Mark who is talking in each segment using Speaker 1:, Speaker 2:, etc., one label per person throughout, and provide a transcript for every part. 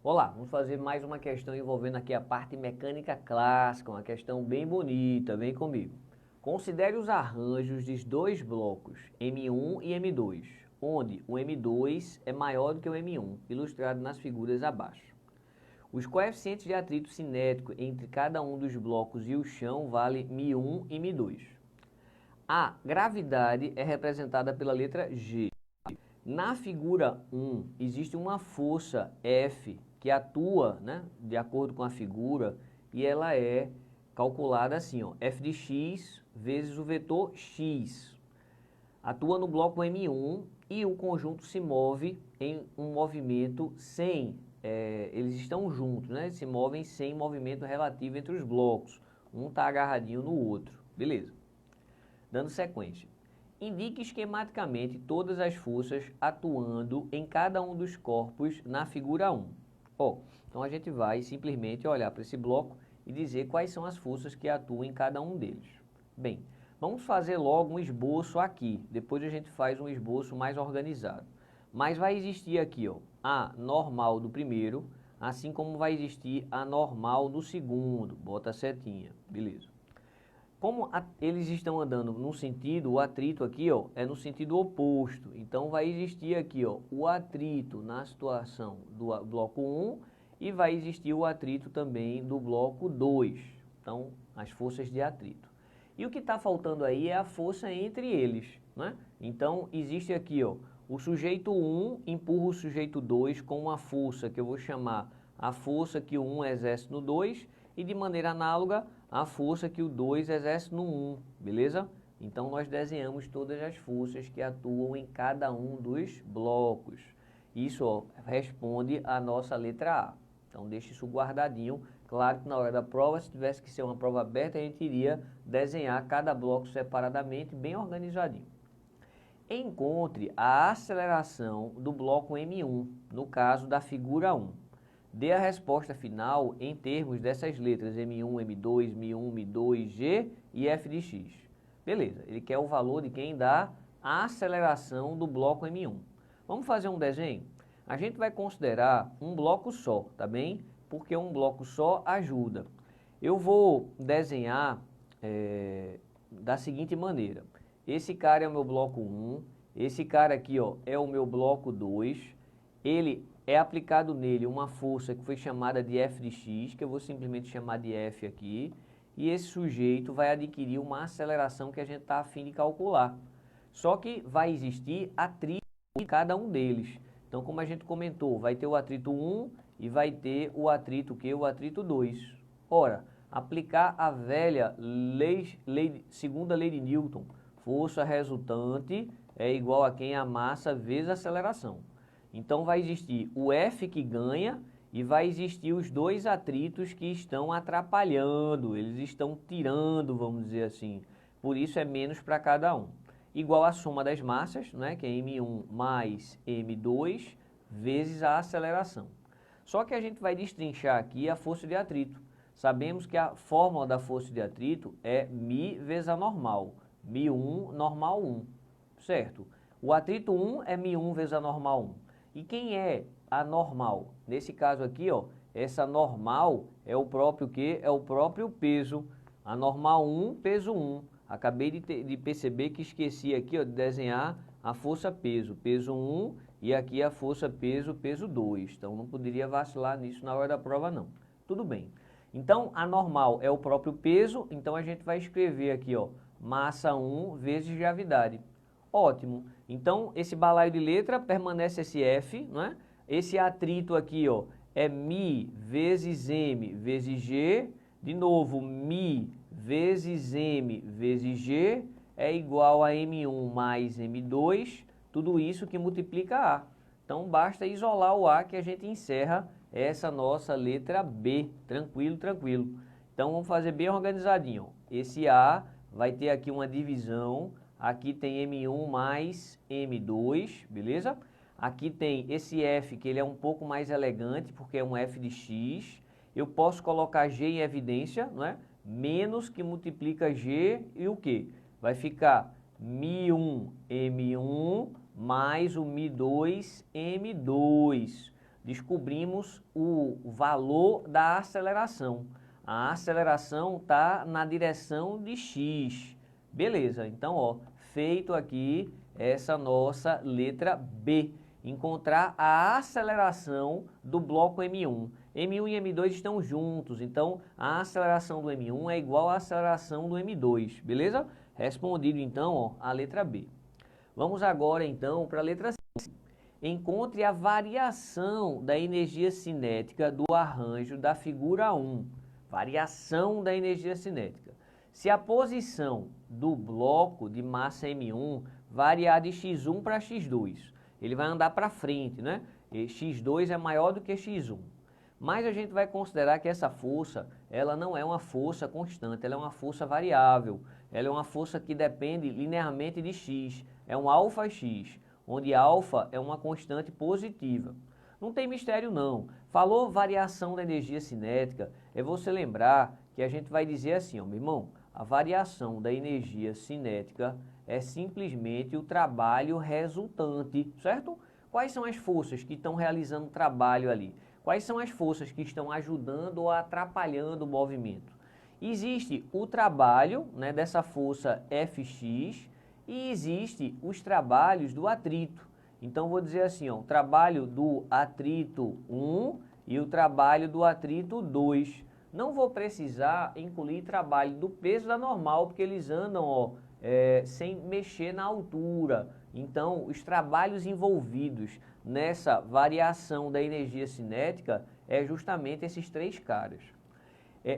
Speaker 1: Olá, vamos fazer mais uma questão envolvendo aqui a parte mecânica clássica, uma questão bem bonita, vem comigo. Considere os arranjos dos dois blocos M1 e M2, onde o M2 é maior do que o M1, ilustrado nas figuras abaixo. Os coeficientes de atrito cinético entre cada um dos blocos e o chão vale μ1 e μ2. A gravidade é representada pela letra G. Na figura 1, existe uma força F que atua, né, de acordo com a figura, e ela é calculada assim, ó, F de x vezes o vetor x. Atua no bloco M1 e o conjunto se move em um movimento sem, eles estão juntos, né, se movem sem movimento relativo entre os blocos. Um está agarradinho no outro, beleza. Dando sequência. Indique esquematicamente todas as forças atuando em cada um dos corpos na figura 1. Então a gente vai simplesmente olhar para esse bloco e dizer quais são as forças que atuam em cada um deles. Bem, vamos fazer logo um esboço aqui, depois a gente faz um esboço mais organizado. Mas vai existir aqui, ó, a normal do primeiro, assim como vai existir a normal do segundo. Bota a setinha, beleza. Como eles estão andando no sentido, o atrito aqui, ó, é no sentido oposto. Então, vai existir aqui, ó, o atrito na situação do bloco 1 e vai existir o atrito também do bloco 2. Então, as forças de atrito. E o que está faltando aí é a força entre eles, né? Então, existe aqui, ó, o sujeito 1 empurra o sujeito 2 com uma força que eu vou chamar a força que o 1 exerce no 2 e, de maneira análoga, a força que o 2 exerce no 1, beleza? Então, nós desenhamos todas as forças que atuam em cada um dos blocos. Isso, ó, responde a nossa letra A. Então, deixe isso guardadinho. Claro que na hora da prova, se tivesse que ser uma prova aberta, a gente iria desenhar cada bloco separadamente, bem organizadinho. Encontre a aceleração do bloco M1, no caso da figura 1. Dê a resposta final em termos dessas letras M1, M2, M1, M2, G e F de X. Beleza, ele quer o valor de quem dá a aceleração do bloco M1. Vamos fazer um desenho? A gente vai considerar um bloco só, tá bem? Porque um bloco só ajuda. Eu vou desenhar da seguinte maneira. Esse cara é o meu bloco 1, esse cara aqui, ó, é o meu bloco 2, ele é aplicado nele uma força que foi chamada de F de x, que eu vou simplesmente chamar de F aqui, e esse sujeito vai adquirir uma aceleração que a gente está a fim de calcular. Só que vai existir atrito em cada um deles. Então, como a gente comentou, vai ter o atrito 1 e vai ter o atrito que? O atrito 2. Ora, aplicar a velha segunda lei de Newton, força resultante é igual a quem? A massa vezes a aceleração. Então, vai existir o F que ganha e vai existir os dois atritos que estão atrapalhando, eles estão tirando, vamos dizer assim. Por isso, é menos para cada um. Igual a soma das massas, né, que é M1 mais M2, vezes a aceleração. Só que a gente vai destrinchar aqui a força de atrito. Sabemos que a fórmula da força de atrito é μ vezes a normal. μ1, normal 1, certo? O atrito 1 é μ1 vezes a normal 1. E quem é a normal? Nesse caso aqui, ó, essa normal é o próprio quê? É o próprio peso. A normal 1, peso 1. Acabei de perceber que esqueci aqui, ó, de desenhar a força peso. Peso 1 e aqui a força peso, peso 2. Então, não poderia vacilar nisso na hora da prova, não. Tudo bem. Então, a normal é o próprio peso. Então, a gente vai escrever aqui, ó, massa 1 vezes gravidade. Ótimo. Então, esse balaio de letra permanece esse F, né? Esse atrito aqui, ó, é μ vezes M vezes G. De novo, μ vezes M vezes G é igual a M1 mais M2. Tudo isso que multiplica A. Então, basta isolar o A que a gente encerra essa nossa letra B. Tranquilo, tranquilo. Então, vamos fazer bem organizadinho. Esse A vai ter aqui uma divisão. Aqui tem M1 mais M2, beleza? Aqui tem esse F, que ele é um pouco mais elegante, porque é um F de X. Eu posso colocar G em evidência, não é? Menos que multiplica G e o quê? Vai ficar μ1 M1 mais o μ2 M2. descobrimos o valor da aceleração. A aceleração está na direção de x. Beleza, então, ó, feito aqui essa nossa letra B. Encontrar a aceleração do bloco M1. M1 e M2 estão juntos, então a aceleração do M1 é igual à aceleração do M2, beleza? Respondido então, ó, a letra B. Vamos agora então para a letra C. Encontre a variação da energia cinética do arranjo da figura 1. Variação da energia cinética. Se a posição do bloco de massa M1 variar de x1 para x2, ele vai andar para frente, né? E x2 é maior do que x1. Mas a gente vai considerar que essa força, ela não é uma força constante, ela é uma força variável. Ela é uma força que depende linearmente de x, é um αx, onde alfa é uma constante positiva. Não tem mistério não. Falou variação da energia cinética, é você lembrar que a gente vai dizer assim, ó, meu irmão, a variação da energia cinética é simplesmente o trabalho resultante, certo? Quais são as forças que estão realizando o trabalho ali? Quais são as forças que estão ajudando ou atrapalhando o movimento? Existe o trabalho, né, dessa força Fx e existe os trabalhos do atrito. Então, vou dizer assim, ó, o trabalho do atrito 1 e o trabalho do atrito 2. Não vou precisar incluir trabalho do peso da normal, porque eles andam, ó, sem mexer na altura. Então, os trabalhos envolvidos nessa variação da energia cinética é justamente esses três caras.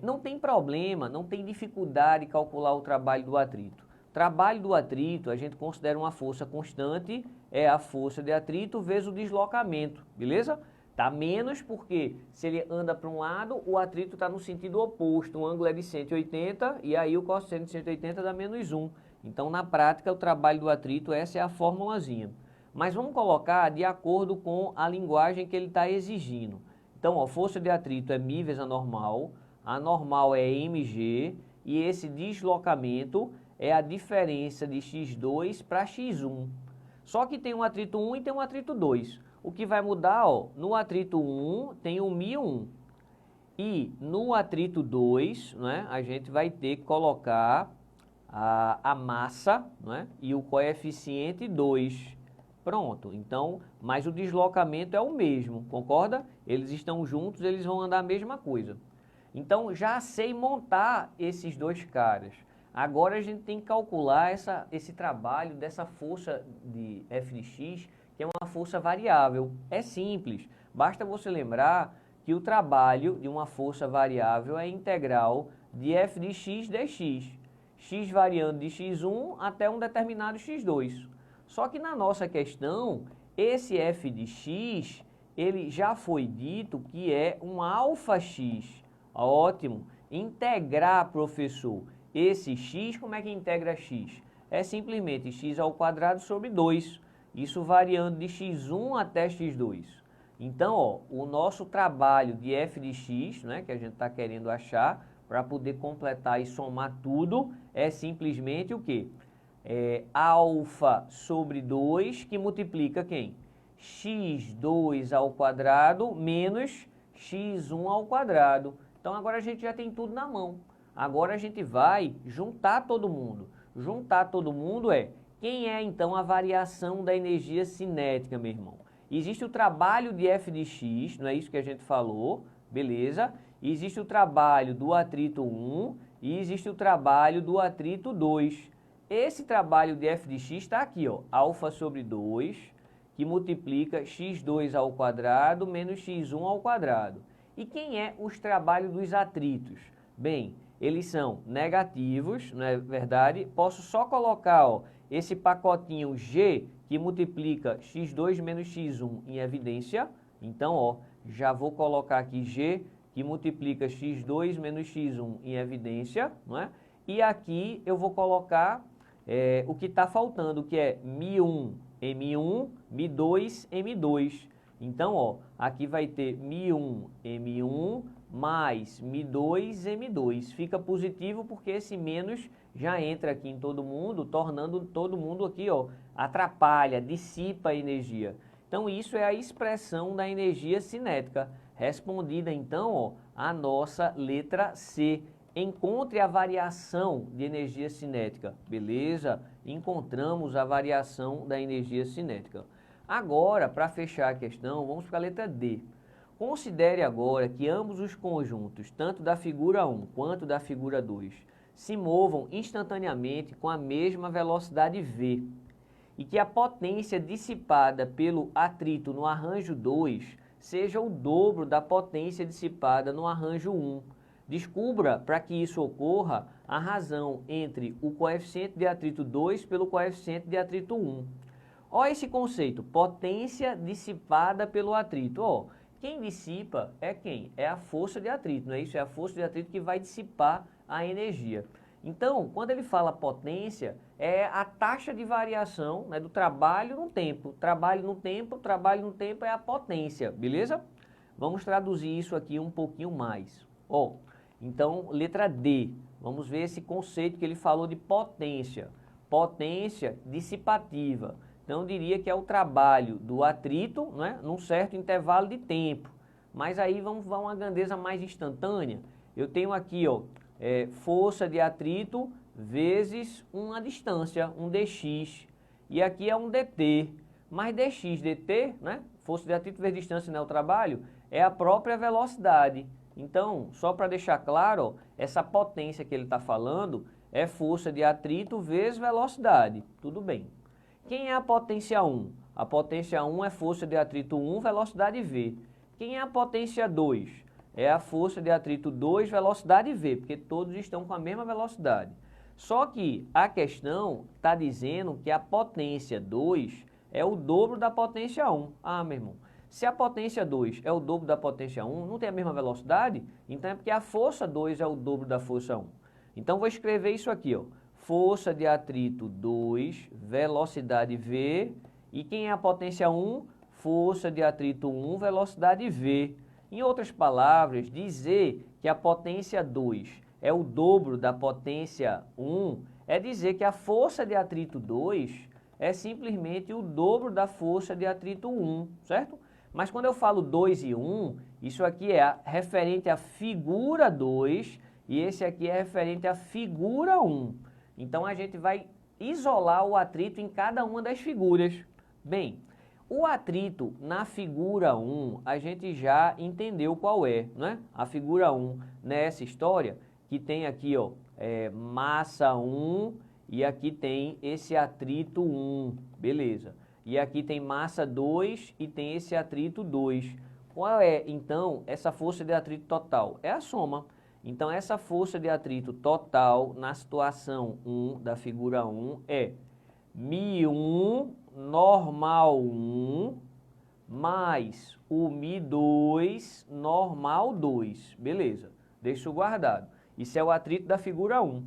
Speaker 1: Não tem problema, não tem dificuldade de calcular o trabalho do atrito. Trabalho do atrito, a gente considera uma força constante, é a força de atrito vezes o deslocamento, beleza? Tá menos porque se ele anda para um lado, o atrito está no sentido oposto, o ângulo é de 180 e aí o cosseno de 180 dá menos 1. Então, na prática, o trabalho do atrito, essa é a formulazinha. Mas vamos colocar de acordo com a linguagem que ele está exigindo. Então, ó, força de atrito é μ vezes a normal é mg, e esse deslocamento é a diferença de x2 para x1. Só que tem um atrito 1 e tem um atrito 2. O que vai mudar, ó, no atrito 1 tem o μ1. E no atrito 2, né, a gente vai ter que colocar a massa, né, e o coeficiente 2. Pronto, então, mas o deslocamento é o mesmo, concorda? Eles estão juntos, eles vão andar a mesma coisa. Então, já sei montar esses dois caras. Agora a gente tem que calcular esse trabalho dessa força de F de x, que é uma força variável. É simples, basta você lembrar que o trabalho de uma força variável é integral de F de x dx. X variando de x1 até um determinado x2. Só que na nossa questão, esse F de x, ele já foi dito que é um αx. Ótimo. Integrar, professor, esse x, como é que integra x? É simplesmente x ao quadrado sobre 2. Isso variando de x1 até x2. Então, ó, o nosso trabalho de f de x, né, que a gente está querendo achar, para poder completar e somar tudo, é simplesmente o quê? Alfa sobre 2, que multiplica quem? x2 ao quadrado menos x1 ao quadrado. Então, agora a gente já tem tudo na mão. Agora a gente vai juntar todo mundo. Juntar todo mundo quem é, então, a variação da energia cinética, meu irmão? Existe o trabalho de F de x, não é isso que a gente falou, beleza? Existe o trabalho do atrito 1 e existe o trabalho do atrito 2. Esse trabalho de F de x está aqui, ó, alfa sobre 2, que multiplica x2 ao quadrado menos x1 ao quadrado. E quem é os trabalhos dos atritos? Bem, eles são negativos, não é verdade? Posso só colocar, ó, esse pacotinho G, que multiplica x2 menos x1 em evidência. Então, ó, já vou colocar aqui G, que multiplica x2 menos x1 em evidência, não é? E aqui eu vou colocar o que está faltando, que é μ1, M1, μ2, M2. Então, ó, aqui vai ter μ1, M1, mais μ2, M2. Fica positivo porque esse menos já entra aqui em todo mundo, tornando todo mundo aqui, ó, atrapalha, dissipa a energia. Então, isso é a expressão da energia cinética. Respondida, então, ó, a nossa letra C. Encontre a variação de energia cinética. Beleza? Encontramos a variação da energia cinética. Agora, para fechar a questão, vamos para a letra D. Considere agora que ambos os conjuntos, tanto da figura 1 quanto da figura 2, se movam instantaneamente com a mesma velocidade v, e que a potência dissipada pelo atrito no arranjo 2 seja o dobro da potência dissipada no arranjo 1. Descubra, para que isso ocorra, a razão entre o coeficiente de atrito 2 pelo coeficiente de atrito 1. Olha esse conceito, potência dissipada pelo atrito. Ó, quem dissipa é quem? É a força de atrito, não é isso? É a força de atrito que vai dissipar a energia. Então, quando ele fala potência, é a taxa de variação, né, do trabalho no tempo. Trabalho no tempo é a potência, beleza? Vamos traduzir isso aqui um pouquinho mais. Ó, então, letra D. Vamos ver esse conceito que ele falou de potência. Potência dissipativa. Então, eu diria que é o trabalho do atrito, né, num certo intervalo de tempo. Mas aí vamos uma grandeza mais instantânea. Eu tenho aqui, ó, força de atrito vezes uma distância, um dx. E aqui é um dt. Mas dx, dt, né, força de atrito vezes distância, né, o trabalho, é a própria velocidade. Então, só para deixar claro, ó, essa potência que ele está falando é força de atrito vezes velocidade. Tudo bem. Quem é a potência 1? A potência 1 é força de atrito 1, velocidade v. Quem é a potência 2? É a força de atrito 2, velocidade v, porque todos estão com a mesma velocidade. Só que a questão está dizendo que a potência 2 é o dobro da potência 1. Ah, meu irmão, se a potência 2 é o dobro da potência 1, não tem a mesma velocidade? Então é porque a força 2 é o dobro da força 1. Então vou escrever isso aqui, ó. Força de atrito 2, velocidade v. E quem é a potência 1? Força de atrito 1, velocidade v. Em outras palavras, dizer que a potência 2 é o dobro da potência 1 é dizer que a força de atrito 2 é simplesmente o dobro da força de atrito 1, certo? Mas quando eu falo 2 e 1, isso aqui é referente à figura 2 e esse aqui é referente à figura 1. Então, a gente vai isolar o atrito em cada uma das figuras. Bem, o atrito na figura 1, a gente já entendeu qual é, né? A figura 1 nessa história, que tem aqui, ó, massa 1 e aqui tem esse atrito 1, beleza. E aqui tem massa 2 e tem esse atrito 2. Qual é, então, essa força de atrito total? É a soma. Então, essa força de atrito total na situação 1 da figura 1 é μ1 normal 1 mais o μ2 normal 2. Beleza, deixa isso guardado. Isso é o atrito da figura 1.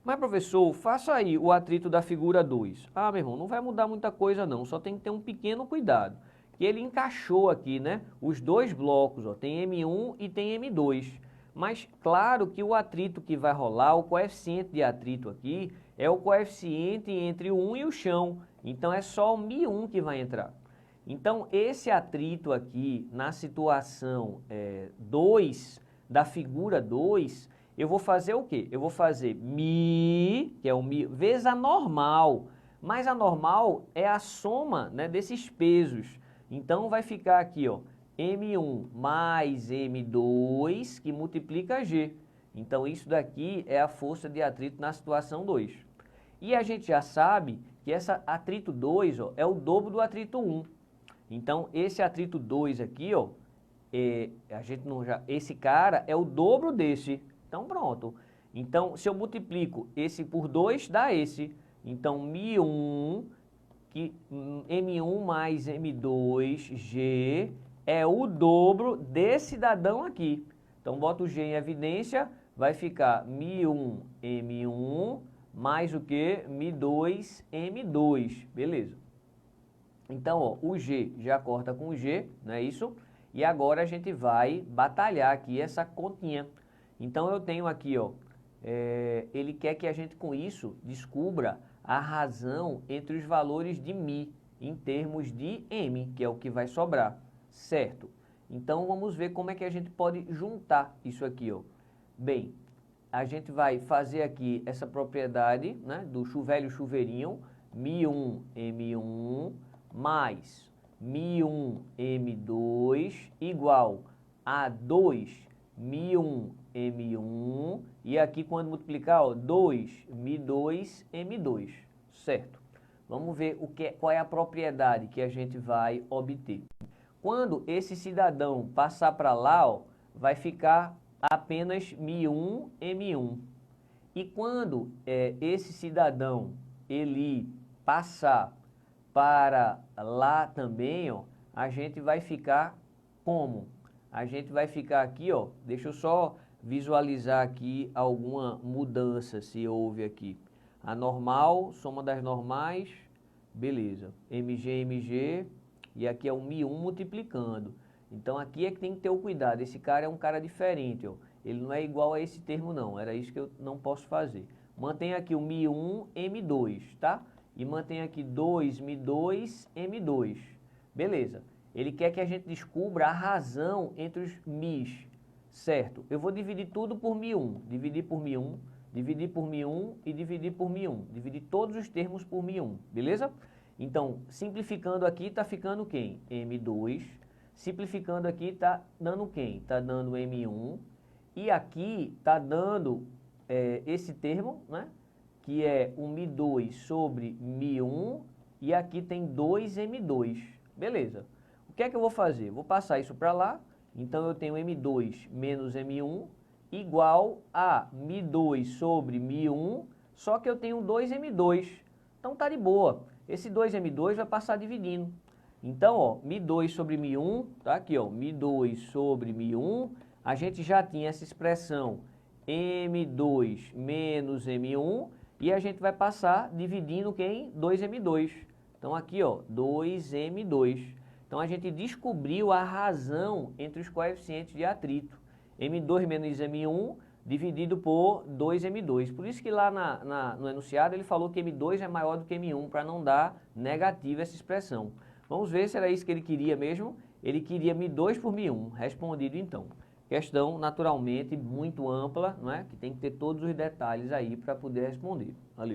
Speaker 1: Mas, professor, faça aí o atrito da figura 2. Ah, meu irmão, não vai mudar muita coisa não, só tem que ter um pequeno cuidado. Que ele encaixou aqui, né, os dois blocos, ó, tem M1 e tem M2. Mas, claro que o atrito que vai rolar, o coeficiente de atrito aqui, é o coeficiente entre o 1 e o chão. Então, é só o μ1 que vai entrar. Então, esse atrito aqui, na situação 2, da figura 2, eu vou fazer o quê? Eu vou fazer μ, que é o μ, vezes a normal. Mas a normal é a soma, né, desses pesos. Então, vai ficar aqui, ó, M1 mais M2, que multiplica G. Então, isso daqui é a força de atrito na situação 2. E a gente já sabe que esse atrito 2, ó, é o dobro do atrito 1. Então, esse atrito 2 aqui, ó, esse cara é o dobro desse. Então, pronto. Então, se eu multiplico esse por 2, dá esse. Então, μ1, que M1 mais M2G é o dobro desse cidadão aqui. Então, bota o G em evidência, vai ficar μ1 M1 mais o que? μ2 M2. Beleza. Então, ó, o G já corta com o G, não é isso? E agora a gente vai batalhar aqui essa continha. Então, eu tenho aqui, ó, ele quer que a gente com isso descubra a razão entre os valores de μ. em termos de M, que é o que vai sobrar, certo? Então, vamos ver como é que a gente pode juntar isso aqui, ó. Bem, a gente vai fazer aqui essa propriedade, né, do velho chuveirinho, Mi1, M1, mais Mi1, M2, igual a 2, Mi1, M1, e aqui quando multiplicar, ó, 2, Mi2, M2, certo? Vamos ver qual é a propriedade que a gente vai obter. Quando esse cidadão passar para lá, ó, vai ficar apenas Mi1, M1. E quando esse cidadão ele passar para lá também, ó, a gente vai ficar como? A gente vai ficar aqui, ó, deixa eu só visualizar aqui alguma mudança, se houve aqui. A normal, soma das normais, beleza. MG, MG, e aqui é o Mi1 multiplicando. Então aqui é que tem que ter o cuidado, esse cara é um cara diferente, ó. Ele não é igual a esse termo não, era isso que eu não posso fazer. Mantenha aqui o Mi1, M2, tá? E mantenha aqui 2, Mi2, M2. Beleza. Ele quer que a gente descubra a razão entre os Mi's, certo? Eu vou dividir tudo por Mi1, dividir por Mi1, dividir por Mi1 e dividir por Mi1. Dividir todos os termos por Mi1, beleza? Então, simplificando aqui, está ficando quem? M2. Simplificando aqui, está dando quem? Está dando M1. E aqui está dando esse termo, né? Que é o Mi2 sobre Mi1. E aqui tem 2M2. Beleza. O que é que eu vou fazer? Vou passar isso para lá. Então, eu tenho M2 menos M1 igual a Mi2 sobre Mi1. Só que eu tenho 2M2. Então, tá de boa. Esse 2M2 vai passar dividindo. Então, ó, Mi2 sobre Mi1, tá aqui, ó, Mi2 sobre Mi1, a gente já tinha essa expressão M2 menos M1, e a gente vai passar dividindo quem? 2M2. Então, aqui, ó, 2M2. Então, a gente descobriu a razão entre os coeficientes de atrito. M2 menos M1 dividido por 2M2. Por isso que lá no enunciado ele falou que M2 é maior do que M1, para não dar negativa essa expressão. Vamos ver se era isso que ele queria mesmo. Ele queria Mi2 por Mi1. Respondido então. Questão naturalmente muito ampla, não é? Que tem que ter todos os detalhes aí para poder responder. Valeu.